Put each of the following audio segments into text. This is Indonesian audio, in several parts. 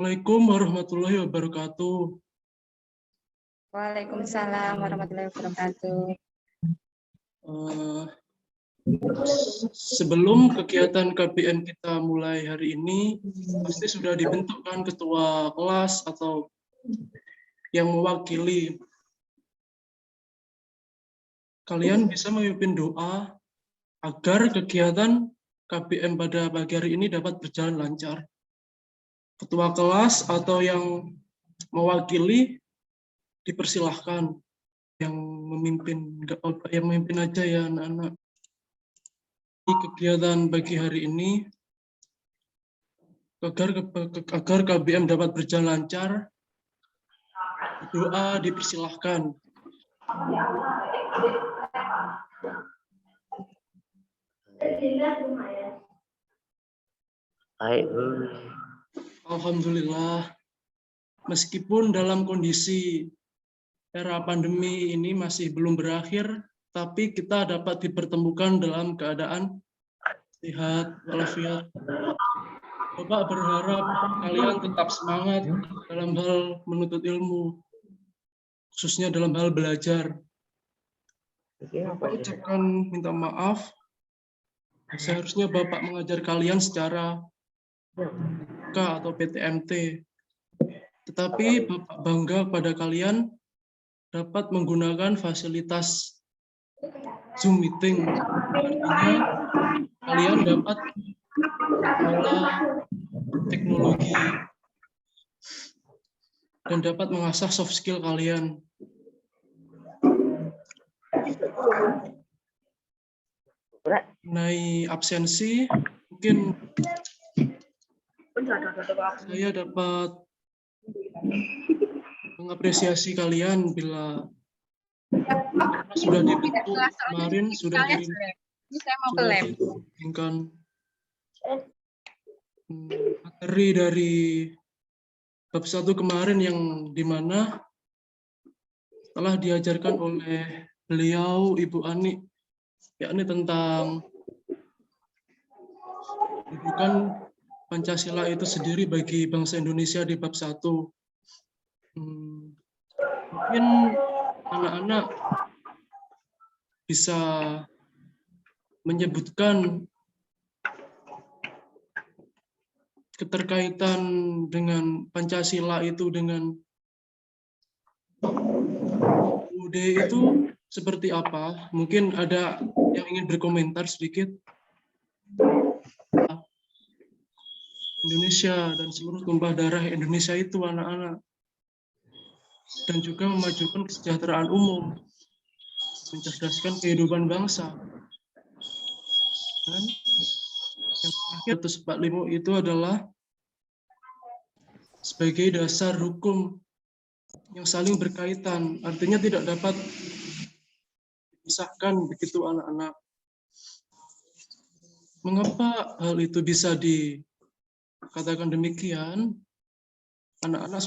Assalamualaikum warahmatullahi wabarakatuh. Waalaikumsalam warahmatullahi wabarakatuh. Sebelum kegiatan KBM kita mulai hari ini, pasti sudah dibentukkan ketua kelas atau yang mewakili. Kalian bisa memimpin doa agar kegiatan KBM pada pagi hari ini dapat berjalan lancar. Ketua kelas atau yang mewakili dipersilahkan, yang memimpin aja ya anak-anak. Kegiatan pagi hari ini agar KBM dapat berjalan lancar, doa dipersilahkan. Alhamdulillah, meskipun dalam kondisi era pandemi ini masih belum berakhir, tapi kita dapat dipertemukan dalam keadaan sehat walafiat. Bapak berharap kalian tetap semangat dalam hal menuntut ilmu, khususnya dalam hal belajar. Bapak ucapkan minta maaf, seharusnya Bapak mengajar kalian secara PK atau PTMT. Tetapi Bapak bangga pada kalian dapat menggunakan fasilitas Zoom meeting. Artinya kalian dapat mengelola teknologi dan dapat mengasah soft skill kalian. Mengenai absensi, mungkin saya dapat mengapresiasi kalian bila sudah dibentuk kemarin, sudah dibimbingkan materi dari bab 1 kemarin, yang dimana telah diajarkan oleh beliau Ibu Ani, yakni tentang kedudukan Pancasila itu sendiri bagi bangsa Indonesia di bab 1. Mungkin anak-anak bisa menyebutkan keterkaitan dengan Pancasila itu dengan UUD itu seperti apa? Mungkin ada yang ingin berkomentar sedikit. Indonesia dan seluruh tumpah darah Indonesia itu anak-anak, dan juga memajukan kesejahteraan umum, mencerdaskan kehidupan bangsa. Dan yang terakhir 145 itu adalah sebagai dasar hukum yang saling berkaitan, artinya tidak dapat dipisahkan begitu anak-anak. Mengapa hal itu bisa dikatakan demikian? Anak-anak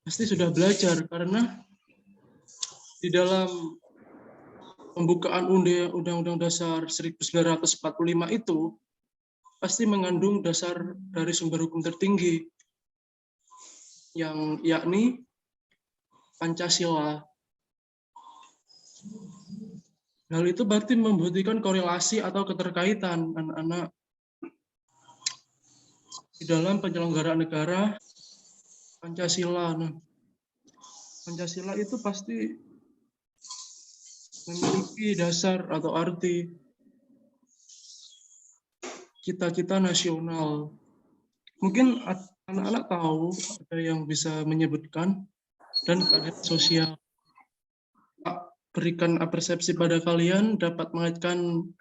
pasti sudah belajar, karena di dalam pembukaan Undang-Undang Dasar 1945 itu pasti mengandung dasar dari sumber hukum tertinggi, yang yakni Pancasila. Hal itu berarti membuktikan korelasi atau keterkaitan anak-anak di dalam penyelenggaraan negara. Pancasila. Nah, Pancasila itu pasti memiliki dasar atau arti cita-cita nasional. Mungkin anak-anak tahu, ada yang bisa menyebutkan, dan keadaan sosial. Berikan persepsi pada kalian, dapat mengaitkan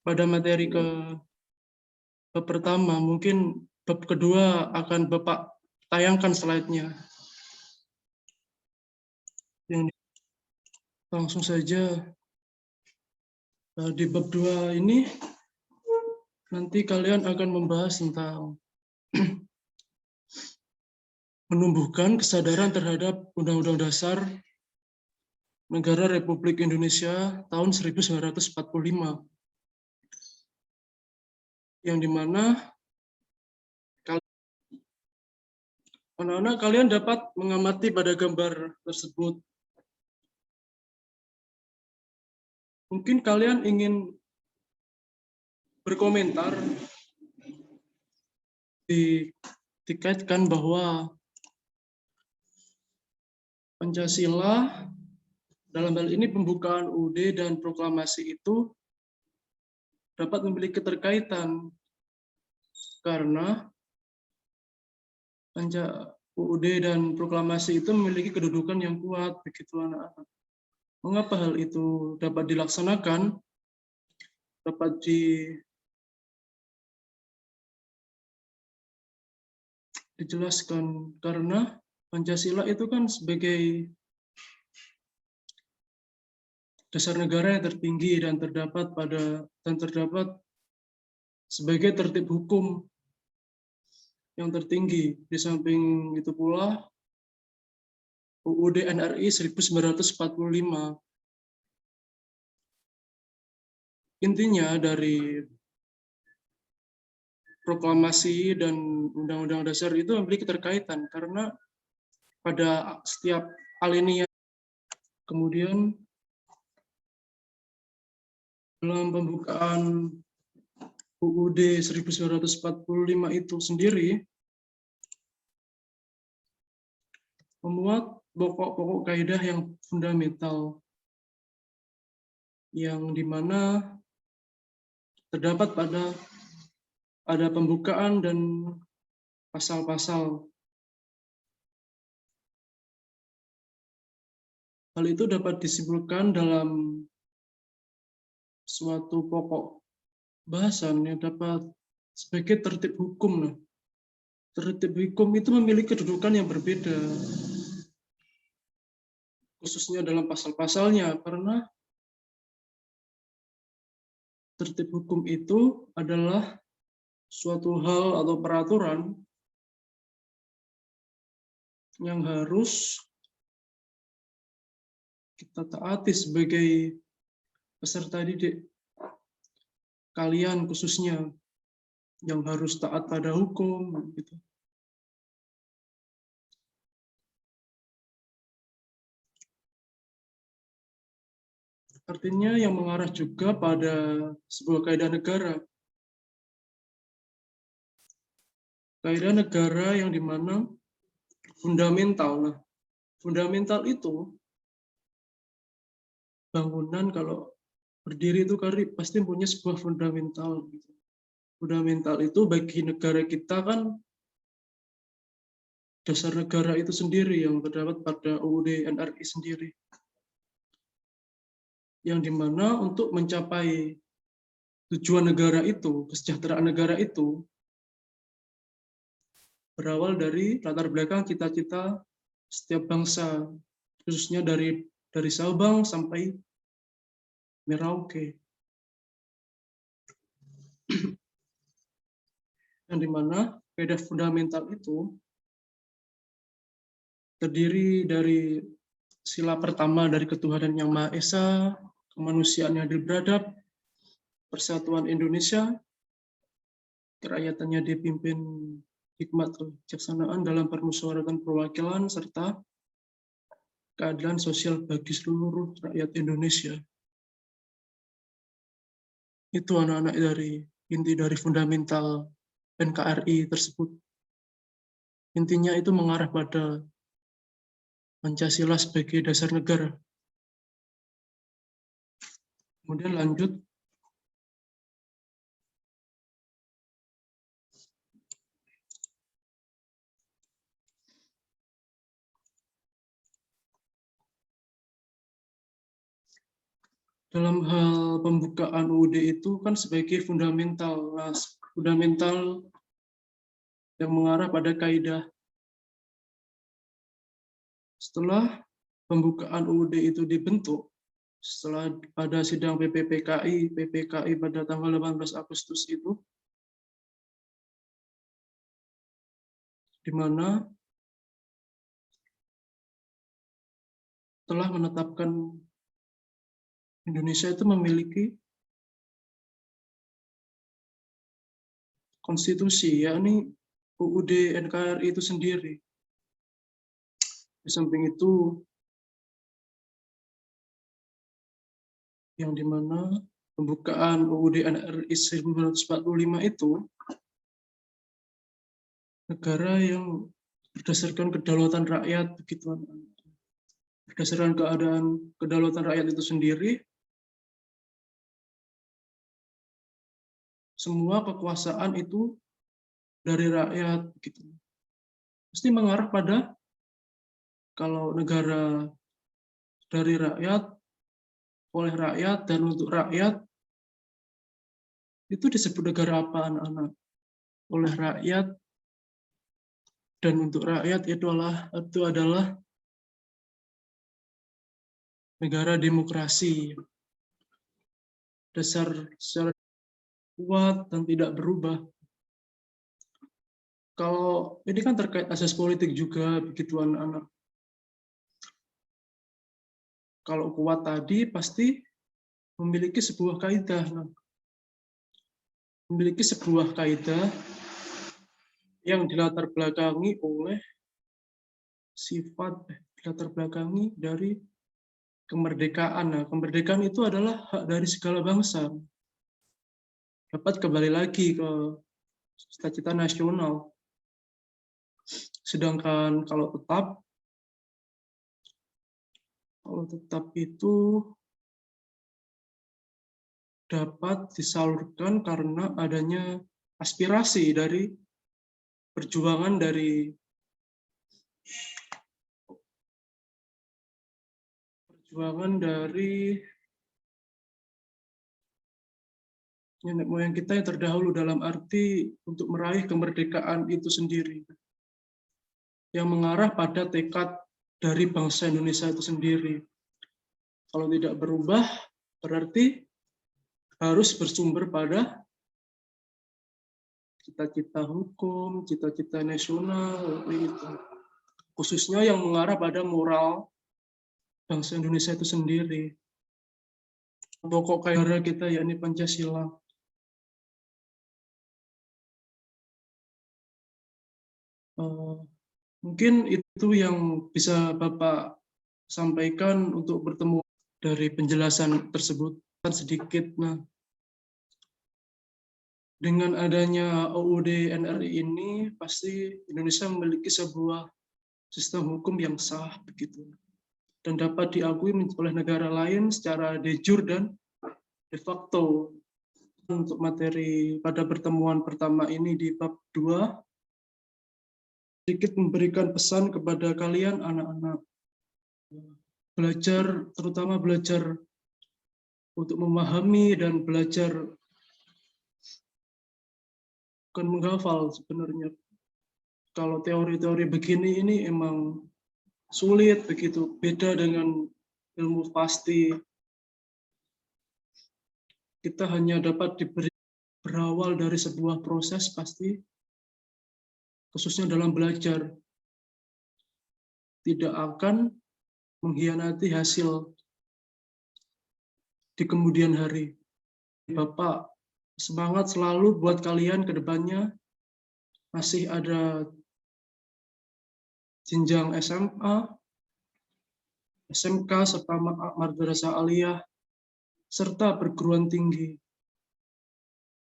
pada materi ke bab pertama. Mungkin bab kedua akan Bapak tayangkan slide-nya. Langsung saja. Di bab 2 ini nanti kalian akan membahas tentang menumbuhkan kesadaran terhadap Undang-Undang Dasar Negara Republik Indonesia tahun 1945, yang dimana Anak-anak, kalian dapat mengamati pada gambar tersebut. Mungkin kalian ingin berkomentar dikaitkan bahwa Pancasila dalam hal ini pembukaan UUD dan proklamasi itu dapat memiliki keterkaitan karena UUD dan proklamasi itu memiliki kedudukan yang kuat begitu anak-anak. Mengapa hal itu dapat dilaksanakan? Dapat dijelaskan karena Pancasila itu kan sebagai dasar negara yang tertinggi dan terdapat sebagai tertib hukum yang tertinggi. Di samping itu pula UUD NRI 1945. Intinya dari proklamasi dan undang-undang dasar itu memiliki keterkaitan karena pada setiap alinea. Kemudian dalam pembukaan UUD 1945 itu sendiri memuat pokok-pokok kaidah yang fundamental yang dimana terdapat pada pembukaan dan pasal-pasal. Hal itu dapat disimpulkan dalam suatu pokok bahasan yang dapat sebagai tertib hukum. Nah, tertib hukum itu memiliki kedudukan yang berbeda, khususnya dalam pasal-pasalnya, karena tertib hukum itu adalah suatu hal atau peraturan yang harus kita taati sebagai peserta didik. Kalian khususnya yang harus taat pada hukum gitu. Artinya yang mengarah juga pada sebuah kaidah negara. Kaidah negara yang dimana fundamental. Nah, fundamental itu bangunan kalau berdiri itu pasti punya sebuah fundamental. Fundamental itu bagi negara kita kan dasar negara itu sendiri yang terdapat pada UUD NRI sendiri. Yang dimana untuk mencapai tujuan negara itu, kesejahteraan negara itu, berawal dari latar belakang cita-cita setiap bangsa, khususnya dari Sabang sampai Merauke. Yang dimana kaidah fundamental itu terdiri dari sila pertama dari ketuhanan yang Maha Esa, kemanusiaan yang adil beradab, persatuan Indonesia, kerajaatannya dipimpin hikmat kebijaksanaan dalam permusyawaratan perwakilan, serta keadilan sosial bagi seluruh rakyat Indonesia. Itu anak-anak dari inti dari fundamental NKRI tersebut. Intinya itu mengarah pada Pancasila sebagai dasar negara. Kemudian lanjut. Dalam hal pembukaan UUD itu kan sebagai fundamental. Nah, fundamental yang mengarah pada kaidah. Setelah pembukaan UUD itu dibentuk, setelah pada sidang PPKI pada tanggal 18 Agustus itu, di mana telah menetapkan Indonesia itu memiliki konstitusi, yakni UUD NKRI itu sendiri. Di samping itu, yang dimana pembukaan UUD NRI 1945 itu negara yang berdasarkan kedaulatan rakyat, begitu. Berdasarkan kedaulatan rakyat itu sendiri, semua kekuasaan itu dari rakyat, gitu. Pasti mengarah pada kalau negara dari rakyat, oleh rakyat, dan untuk rakyat, itu disebut negara apa, anak-anak? Oleh rakyat dan untuk rakyat itu adalah negara demokrasi. Dasar secara kuat dan tidak berubah. Kalau ini kan terkait asas politik juga, begitu anak-anak. Kalau kuat tadi pasti memiliki sebuah kaidah. Memiliki sebuah kaidah yang dilatar belakangi oleh dilatar belakangi dari kemerdekaan. Nah, kemerdekaan itu adalah hak dari segala bangsa. Dapat kembali lagi ke cita-cita nasional. Sedangkan kalau tetap itu dapat disalurkan karena adanya aspirasi dari perjuangan dari nenek moyang kita yang terdahulu, dalam arti untuk meraih kemerdekaan itu sendiri, yang mengarah pada tekad dari bangsa Indonesia itu sendiri. Kalau tidak berubah, berarti harus bersumber pada cita-cita hukum, cita-cita nasional, itu. Khususnya yang mengarah pada moral bangsa Indonesia itu sendiri. Pokok negara kita yakni Pancasila. Mungkin itu yang bisa Bapak sampaikan untuk bertemu dari penjelasan tersebut sedikit. Nah, dengan adanya UUD NRI ini, pasti Indonesia memiliki sebuah sistem hukum yang sah, begitu, dan dapat diakui oleh negara lain secara de jure dan de facto. Untuk materi pada pertemuan pertama ini di bab 2, sedikit memberikan pesan kepada kalian anak-anak. Belajar, terutama belajar untuk memahami dan belajar bukan menghafal sebenarnya. Kalau teori-teori begini ini emang sulit, begitu, beda dengan ilmu pasti. Kita hanya dapat berawal dari sebuah proses pasti, khususnya dalam belajar, tidak akan mengkhianati hasil di kemudian hari. Bapak semangat selalu buat kalian ke depannya. Masih ada jenjang SMA, SMK, serta madrasah aliyah, serta perguruan tinggi.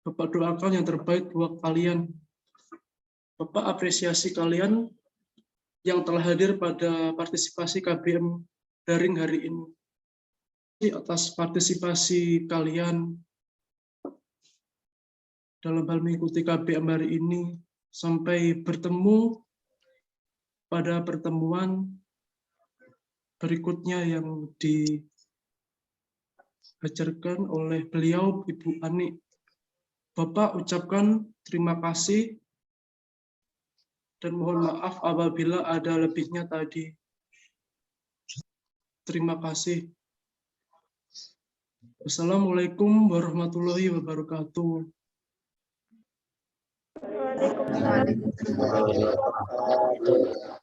Bapak doakan yang terbaik buat kalian. Bapak apresiasi kalian yang telah hadir pada partisipasi KBM daring hari ini. Atas partisipasi kalian dalam hal mengikuti KBM hari ini, sampai bertemu pada pertemuan berikutnya yang diajarkan oleh beliau, Ibu Ani. Bapak ucapkan terima kasih dan mohon maaf apabila ada lebihnya tadi. Terima kasih. Wassalamualaikum warahmatullahi wabarakatuh. Waalaikumsalam.